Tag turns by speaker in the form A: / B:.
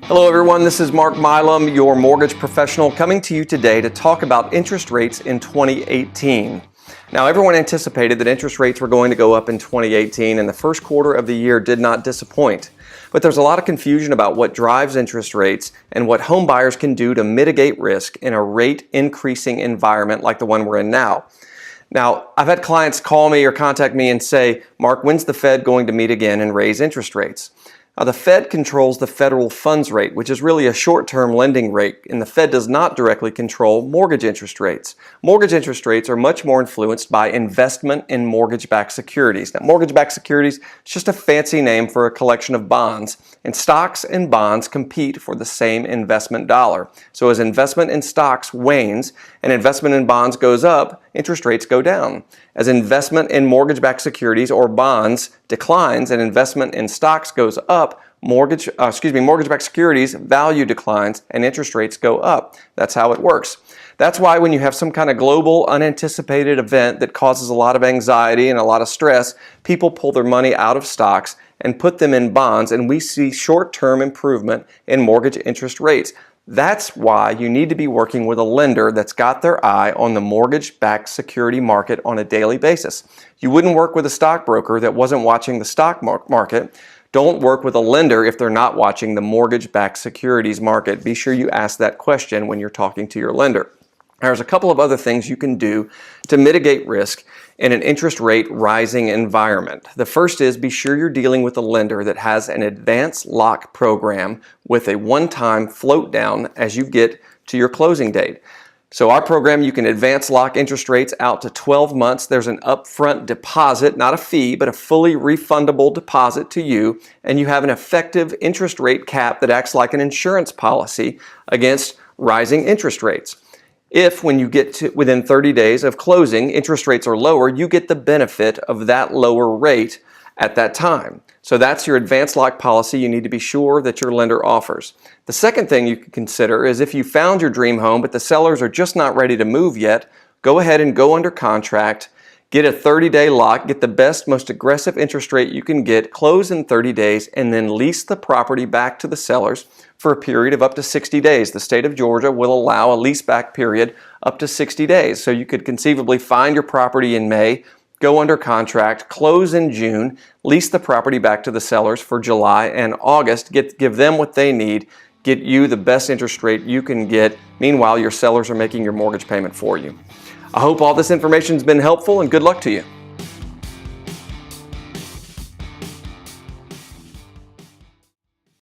A: Hello everyone, this is Mark Milam, your mortgage professional, coming to you today to talk about interest rates in 2018. Now, everyone anticipated that interest rates were going to go up in 2018, and the first quarter of the year did not disappoint. But there's a lot of confusion about what drives interest rates and what home buyers can do to mitigate risk in a rate increasing environment like the one we're in now. Now, I've had clients call me or contact me and say, Mark, when's the Fed going to meet again and raise interest rates? Now, the Fed controls the federal funds rate, which is really a short-term lending rate, and the Fed does not directly control mortgage interest rates. Mortgage interest rates are much more influenced by investment in mortgage-backed securities. Now, mortgage-backed securities is just a fancy name for a collection of bonds, and stocks and bonds compete for the same investment dollar. So as investment in stocks wanes and investment in bonds goes up, interest rates go down. As investment in mortgage-backed securities or bonds declines and investment in stocks goes up, mortgage-backed securities value declines and interest rates go up. That's how it works. That's why when you have some kind of global unanticipated event that causes a lot of anxiety and a lot of stress, people pull their money out of stocks and put them in bonds, and we see short-term improvement in mortgage interest rates. That's why you need to be working with a lender that's got their eye on the mortgage-backed security market on a daily basis. You wouldn't work with a stockbroker that wasn't watching the stock market. Don't work with a lender if they're not watching the mortgage-backed securities market. Be sure you ask that question when you're talking to your lender. There's a couple of other things you can do to mitigate risk in an interest rate rising environment. The first is be sure you're dealing with a lender that has an advance lock program with a one-time float down as you get to your closing date. So our program, you can advance lock interest rates out to 12 months. There's an upfront deposit, not a fee, but a fully refundable deposit to you, and you have an effective interest rate cap that acts like an insurance policy against rising interest rates. If, when you get to within 30 days of closing, interest rates are lower, you get the benefit of that lower rate at that time. So that's your advanced lock policy you need to be sure that your lender offers. The second thing you can consider is if you found your dream home, but the sellers are just not ready to move yet, go ahead and go under contract, get a 30-day lock, get the best, most aggressive interest rate you can get, close in 30 days, and then lease the property back to the sellers for a period of up to 60 days. The state of Georgia will allow a leaseback period up to 60 days. So you could conceivably find your property in May, go under contract, close in June, lease the property back to the sellers for July and August, give them what they need, get you the best interest rate you can get. Meanwhile, your sellers are making your mortgage payment for you. I hope all this information has been helpful, and good luck to you.